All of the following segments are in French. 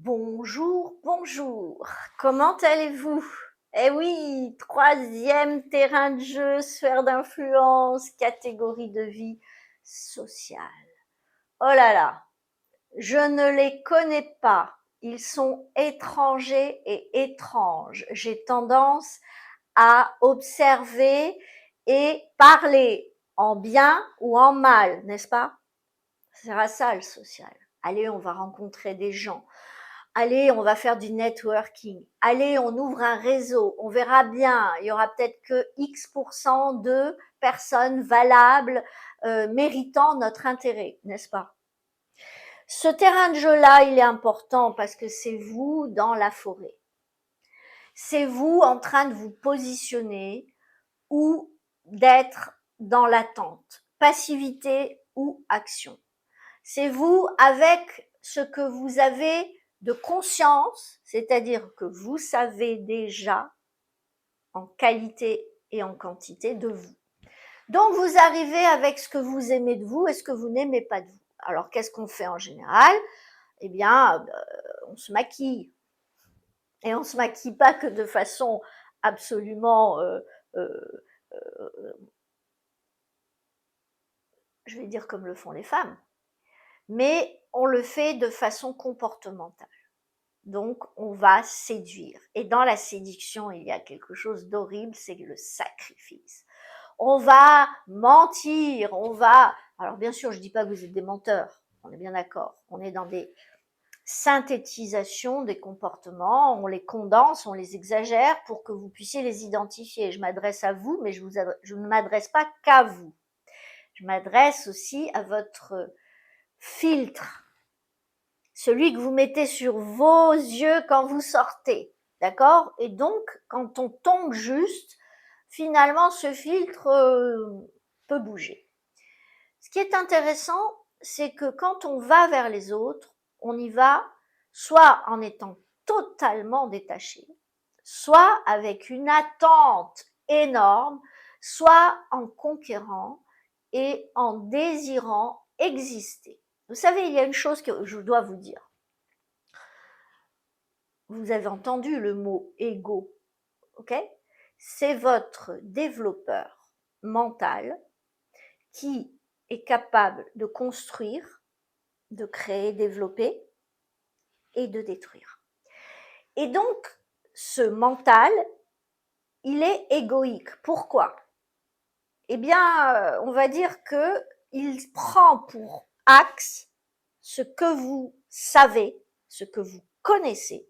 Bonjour, bonjour. Comment allez-vous? Eh oui, troisième terrain de jeu, sphère d'influence, catégorie de vie sociale. Oh là là, je ne les connais pas. Ils sont étrangers et étranges. J'ai tendance à observer et parler en bien ou en mal, n'est-ce pas? C'est à ça le social. Allez, on va rencontrer des gens. Allez, on va faire du networking. Allez, on ouvre un réseau. On verra bien. Il y aura peut-être que X% de personnes valables, méritant notre intérêt, n'est-ce pas? Ce terrain de jeu-là, il est important parce que c'est vous dans la forêt. C'est vous en train de vous positionner ou d'être dans l'attente, passivité ou action. C'est vous avec ce que vous avez de conscience, c'est-à-dire que vous savez déjà en qualité et en quantité de vous. Donc vous arrivez avec ce que vous aimez de vous et ce que vous n'aimez pas de vous. Alors qu'est-ce qu'on fait en général? Eh bien, on se maquille. Et on ne se maquille pas que de façon absolument, euh, je vais dire comme le font les femmes, mais on le fait de façon comportementale. Donc, on va séduire. Et dans la séduction, il y a quelque chose d'horrible, c'est le sacrifice. On va mentir, alors bien sûr, je dis pas que vous êtes des menteurs, on est bien d'accord. On est dans des synthétisations des comportements, on les condense, on les exagère pour que vous puissiez les identifier. Je m'adresse à vous, mais je ne m'adresse pas qu'à vous. Je m'adresse aussi à votre filtre, celui que vous mettez sur vos yeux quand vous sortez, d'accord? Et donc, quand on tombe juste, finalement, ce filtre peut bouger. Ce qui est intéressant, c'est que quand on va vers les autres, on y va soit en étant totalement détaché, soit avec une attente énorme, soit en conquérant et en désirant exister. Vous savez, il y a une chose que je dois vous dire. Vous avez entendu le mot ego, ok? C'est votre développeur mental qui est capable de construire, de créer, développer et de détruire. Et donc, ce mental, il est égoïque. Pourquoi? Eh bien, on va dire que il prend pour axe ce que vous savez, ce que vous connaissez,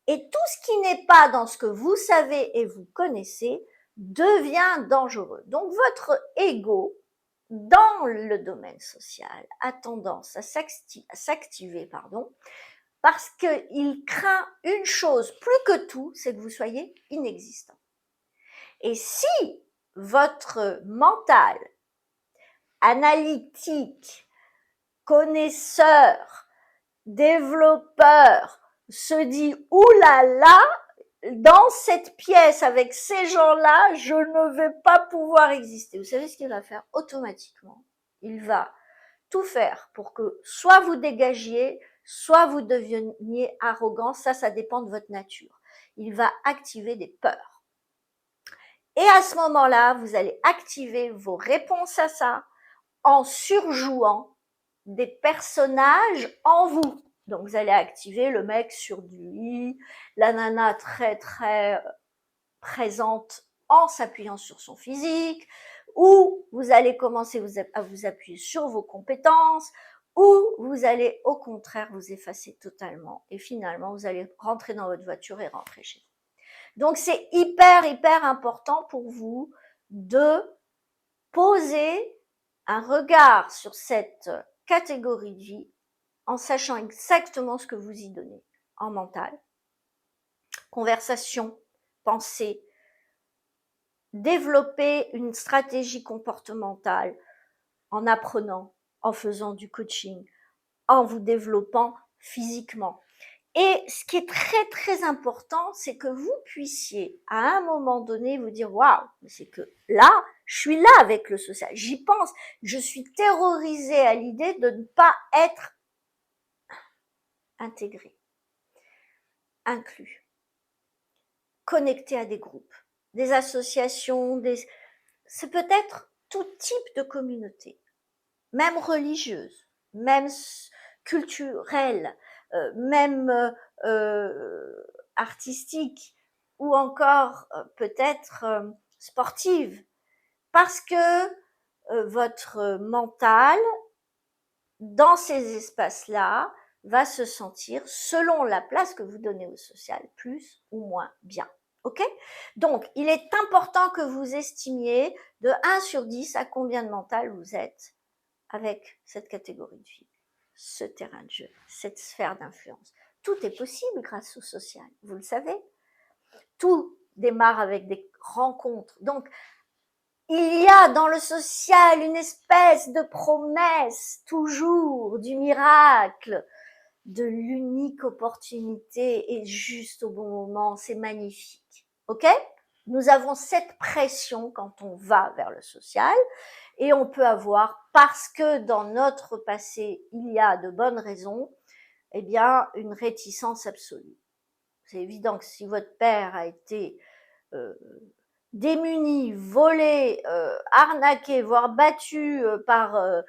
et tout ce qui n'est pas dans ce que vous savez et vous connaissez devient dangereux. Donc votre ego, dans le domaine social, a tendance à s'activer, parce qu'il craint une chose plus que tout, c'est que vous soyez inexistant. Et si votre mental analytique, connaisseur, développeur se dit « Ouh là là, dans cette pièce avec ces gens-là, je ne vais pas pouvoir exister ». Vous savez ce qu'il va faire automatiquement? Il va tout faire pour que soit vous dégagiez, soit vous deveniez arrogant. Ça dépend de votre nature. Il va activer des peurs. Et à ce moment-là, vous allez activer vos réponses à ça en surjouant des personnages en vous. Donc vous allez activer le mec sur du lit, la nana très très présente en s'appuyant sur son physique, ou vous allez commencer à vous appuyer sur vos compétences, ou vous allez au contraire vous effacer totalement et finalement vous allez rentrer dans votre voiture et rentrer chez vous. Donc c'est hyper important pour vous de poser un regard sur cette catégorie de vie en sachant exactement ce que vous y donnez en mental, conversation, pensée, développer une stratégie comportementale en apprenant, en faisant du coaching, en vous développant physiquement. Et ce qui est très important, c'est que vous puissiez à un moment donné vous dire waouh, c'est que là, je suis là avec le social, j'y pense, je suis terrorisée à l'idée de ne pas être intégrée. inclus, connecté à des groupes, des associations, c'est peut-être tout type de communauté, même religieuse, même culturelle, même artistique, ou encore peut-être sportive, parce que votre mental, dans ces espaces-là, va se sentir, selon la place que vous donnez au social, plus ou moins bien. Ok? Donc, il est important que vous estimiez de 1 sur 10 à combien de mental vous êtes avec cette catégorie de vie, ce terrain de jeu, cette sphère d'influence. Tout est possible grâce au social, vous le savez. Tout démarre avec des rencontres. Donc, il y a dans le social une espèce de promesse, toujours, du miracle, de l'unique opportunité, et juste au bon moment, c'est magnifique. Ok? Nous avons cette pression quand on va vers le social, et on peut avoir, parce que dans notre passé, il y a de bonnes raisons, eh bien, une réticence absolue. C'est évident que si votre père a été démuni, volé, arnaqué, voire battu par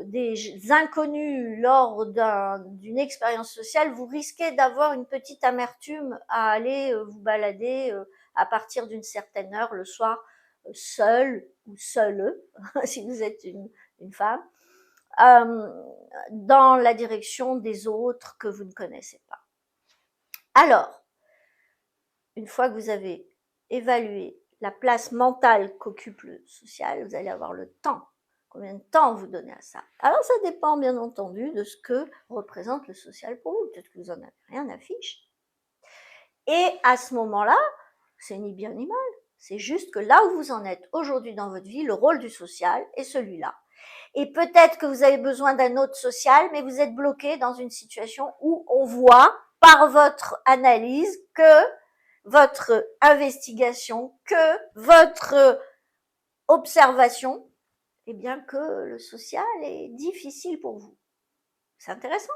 des inconnus lors d'une expérience sociale, vous risquez d'avoir une petite amertume à aller vous balader à partir d'une certaine heure le soir, seul ou seule, si vous êtes une femme, dans la direction des autres que vous ne connaissez pas. Alors, une fois que vous avez évalué la place mentale qu'occupe le social, vous allez avoir le temps. Combien de temps vous donnez à ça? Alors ça dépend bien entendu de ce que représente le social pour vous. Peut-être que vous en avez rien à fiche. Et à ce moment-là, c'est ni bien ni mal. C'est juste que là où vous en êtes aujourd'hui dans votre vie, le rôle du social est celui-là. Et peut-être que vous avez besoin d'un autre social, mais vous êtes bloqué dans une situation où on voit par votre analyse que votre investigation, que votre observation, eh bien que le social est difficile pour vous. C'est intéressant.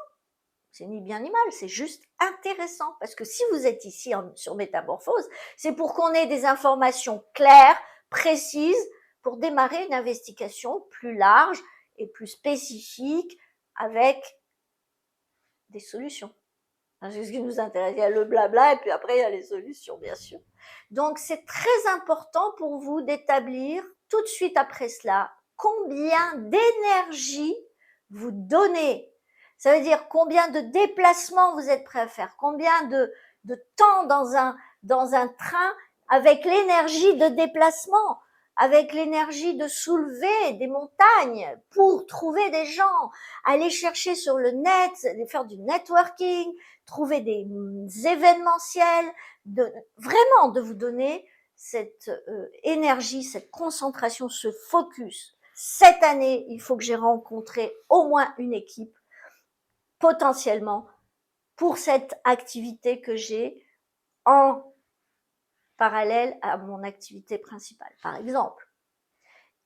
C'est ni bien ni mal, c'est juste intéressant. Parce que si vous êtes ici sur Métamorphose, c'est pour qu'on ait des informations claires, précises, pour démarrer une investigation plus large et plus spécifique avec des solutions. C'est ce qui nous intéresse. Il y a le blabla et puis après il y a les solutions, bien sûr. Donc c'est très important pour vous d'établir tout de suite après cela combien d'énergie vous donnez. Ça veut dire combien de déplacements vous êtes prêt à faire, combien de temps dans un train avec l'énergie de déplacement, avec l'énergie de soulever des montagnes pour trouver des gens, aller chercher sur le net, faire du networking, trouver des événementiels, vraiment de vous donner cette énergie, cette concentration, ce focus. Cette année, il faut que j'ai rencontré au moins une équipe, potentiellement, pour cette activité que j'ai en parallèle à mon activité principale, par exemple.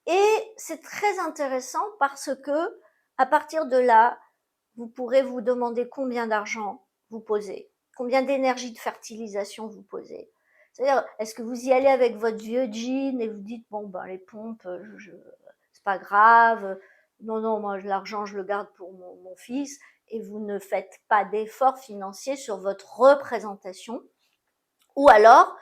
Et c'est très intéressant parce que, à partir de là, vous pourrez vous demander combien d'argent vous posez, combien d'énergie de fertilisation vous posez. C'est-à-dire, est-ce que vous y allez avec votre vieux jean et vous dites, bon, ben, les pompes, c'est pas grave, non, moi, l'argent, je le garde pour mon fils, et vous ne faites pas d'effort financier sur votre représentation, ou alors,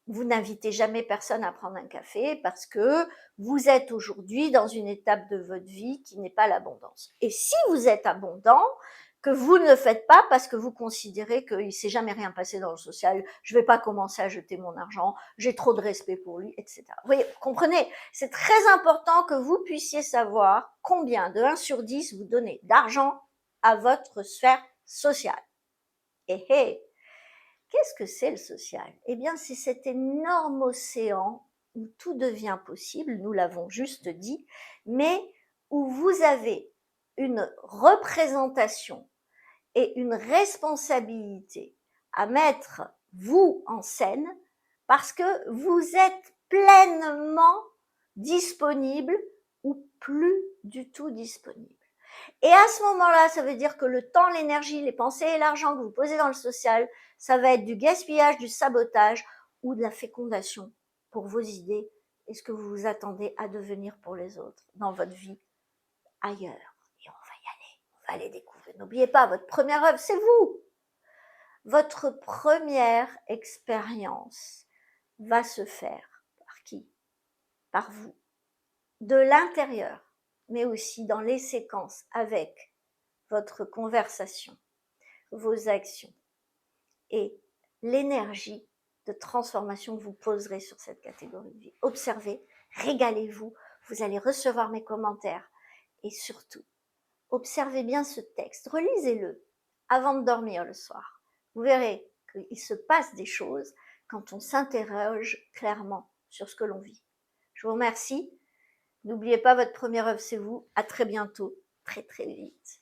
vous n'invitez jamais personne à prendre un café parce que vous êtes aujourd'hui dans une étape de votre vie qui n'est pas l'abondance. Et si vous êtes abondant, que vous ne le faites pas parce que vous considérez qu'il ne s'est jamais rien passé dans le social, je ne vais pas commencer à jeter mon argent, j'ai trop de respect pour lui, etc. Vous voyez, comprenez, c'est très important que vous puissiez savoir combien de 1 sur 10 vous donnez d'argent à votre sphère sociale. Et qu'est-ce que c'est le social? Eh bien, c'est cet énorme océan où tout devient possible, nous l'avons juste dit, mais où vous avez une représentation et une responsabilité à mettre vous en scène parce que vous êtes pleinement disponible ou plus du tout disponible. Et à ce moment-là, ça veut dire que le temps, l'énergie, les pensées et l'argent que vous posez dans le social, ça va être du gaspillage, du sabotage ou de la fécondation pour vos idées et ce que vous vous attendez à devenir pour les autres dans votre vie ailleurs. Et on va aller découvrir. N'oubliez pas, votre première œuvre, c'est vous. Votre première expérience va se faire par qui? Par vous. De l'intérieur, mais aussi dans les séquences avec votre conversation, vos actions et l'énergie de transformation que vous poserez sur cette catégorie de vie. Observez, régalez-vous, vous allez recevoir mes commentaires et surtout, observez bien ce texte, relisez-le avant de dormir le soir. Vous verrez qu'il se passe des choses quand on s'interroge clairement sur ce que l'on vit. Je vous remercie. N'oubliez pas, votre première œuvre, c'est vous. À très bientôt, très très vite.